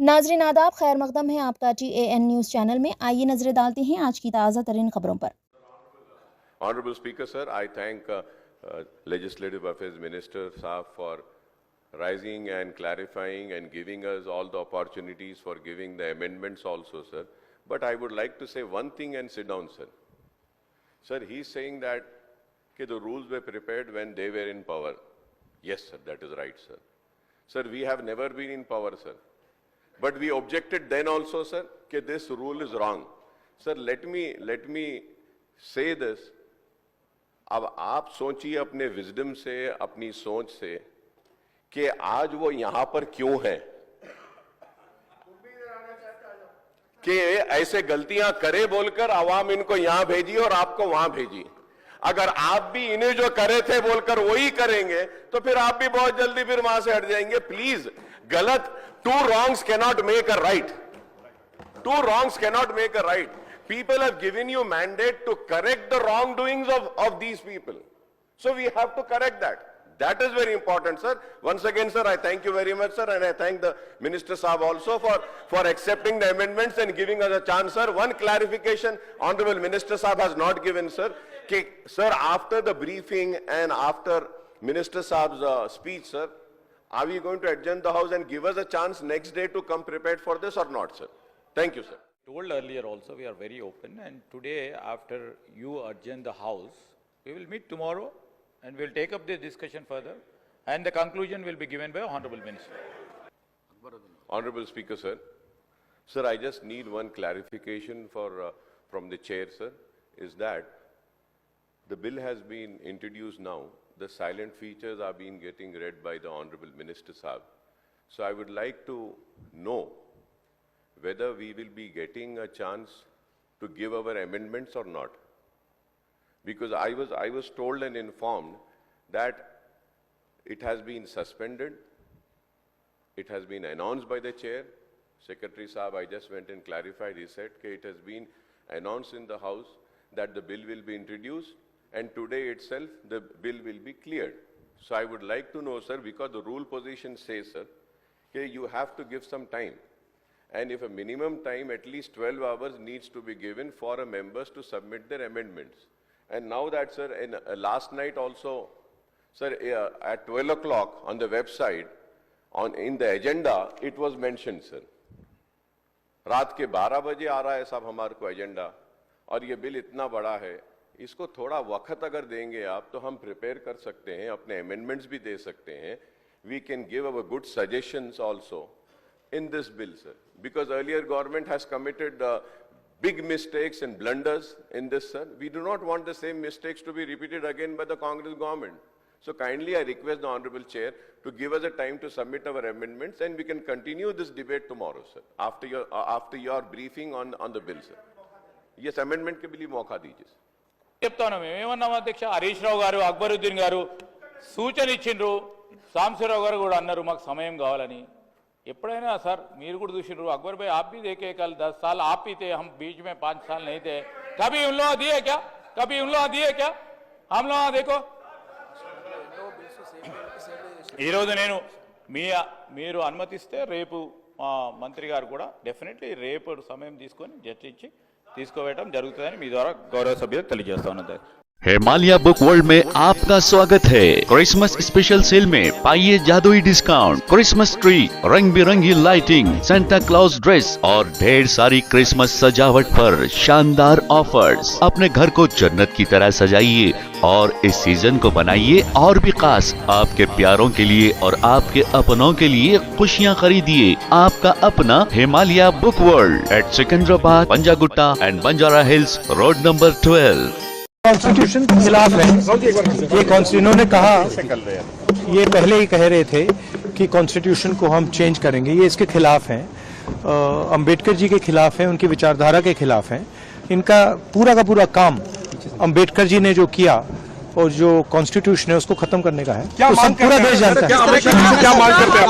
नाजरीन आदाब, खैर मकदम है आपका TAN न्यूज़ चैनल में। आइए नजरें डालते हैं आज की ताज़ा तरीन खबरों पर। Honorable Speaker, sir, I thank Legislative Affairs Minister Saab for rising and clarifying and giving us all the opportunities for giving the amendments also, sir. But I would like to say one thing and sit down, sir. Sir, he's saying that the rules were prepared when they were in power. Yes, sir, that is right, sir. Sir, we have never been in power, sir. But we objected then also, sir, that this rule is wrong. Sir, let me say this. अब आप सोचिए अपने wisdom से, अपनी सोच से कि आज वो यहां पर क्यों है, कि ऐसे गलतियां करे बोलकर आवाम इनको यहां भेजी और आपको वहां भेजी। अगर आप भी इन्हें जो करे थे बोलकर वही करेंगे तो फिर आप भी बहुत जल्दी फिर वहां से हट जाएंगे। प्लीज, गलत, two wrongs cannot make a right. Two wrongs cannot make a right. People have given you mandate to correct the wrongdoings of these people. So we have to correct that. That is very important, sir. Once again, sir, I thank you very much, sir, and I thank the Minister Saab also for accepting the amendments and giving us a chance, sir. One clarification, Honorable Minister Saab has not given, sir. Sir, after the briefing and after Minister Saab's speech, sir, are we going to adjourn the House and give us a chance next day to come prepared for this or not, sir? Thank you, sir. Told earlier also, we are very open, and today after you adjourn the House, we will meet tomorrow and we'll take up this discussion further, and the conclusion will be given by Honorable Minister. Honorable Speaker, sir. Sir, I just need one clarification from the chair, sir, is that the bill has been introduced now. The silent features are being getting read by the Honorable Minister Saab. So I would like to know whether we will be getting a chance to give our amendments or not. Because I was told and informed that it has been suspended. It has been announced by the chair. Secretary Saab, I just went and clarified. He said that it has been announced in the House that the bill will be introduced, and today itself the bill will be cleared. So I would like to know, sir, because the rule position says, sir, that you have to give some time. And if a minimum time, at least 12 hours needs to be given for members to submit their amendments. And now that, sir, in last night also, sir, at 12 o'clock on the website, in the agenda, it was mentioned, sir. रात के 12 बजे आ रहा है साहब हमारे को agenda, और ये बिल इतना बड़ा है, इसको थोड़ा वक्त अगर देंगे आप तो हम प्रिपेयर कर सकते हैं, अपने अमेंडमेंट्स भी दे सकते हैं. We can give our good suggestions also in this bill, sir, because earlier government has committed big mistakes and blunders in this, sir. We do not want the same mistakes to be repeated again by the Congress government. So kindly I request the Honorable Chair to give us a time to submit our amendments, and we can continue this debate tomorrow, sir, after your briefing on the bill, sir. Yes, amendment के लिए मौका दीजिए. చెప్తాను మేమేమన్నాం అధ్యక్ష, హరీష్ రావు గారు, అక్బరుద్దీన్ గారు సూచన ఇచ్చిండ్రు, సాంబశివరావు గారు కూడా అన్నారు మాకు సమయం కావాలని. ఎప్పుడైనా సార్ మీరు కూడా చూసిండ్రు, अकबर भाई आप भी देखे, कल 10 साल आप ही थे, हम बीच में 5 साल नहीं थे. कभी उन लोगों दिए क्या? कभी उन लोगों दिए क्या? हम लोग देखो ఈరోజు నేను మీరు అనుమతిస్తే రేపు మంత్రి గారు కూడా డెఫినెట్లీ రేపు సమయం తీసుకొని చర్చించి తీసుకోవడం జరుగుతుందని మీ ద్వారా గౌరవ సభ్యులకు తెలియజేస్తా ఉన్నది. हिमालय बुक वर्ल्ड में आपका स्वागत है। क्रिसमस स्पेशल सेल में पाइए जादुई डिस्काउंट, क्रिसमस ट्री, रंग बिरंगी लाइटिंग, सेंटा क्लॉज ड्रेस और ढेर सारी क्रिसमस सजावट पर शानदार ऑफर्स। अपने घर को जन्नत की तरह सजाइए और इस सीजन को बनाइए और भी खास। आपके प्यारों के लिए और आपके अपनों के लिए खुशियाँ खरीदिए। आपका अपना Himalaya book world at Secunderabad, Panjagutta and Banjara hills road number 12। Constitution के खिलाफ है ये। इन्होंने कहा, ये पहले ही कह रहे थे कि कॉन्स्टिट्यूशन को हम चेंज करेंगे, ये इसके खिलाफ हैं, अंबेडकर जी के खिलाफ हैं, उनकी विचारधारा के खिलाफ हैं। इनका पूरा का पूरा काम अंबेडकर जी ने जो किया और जो कॉन्स्टिट्यूशन है उसको खत्म करने का है। क्या तो पूरा देश जानता है। क्या मांग करते हैं?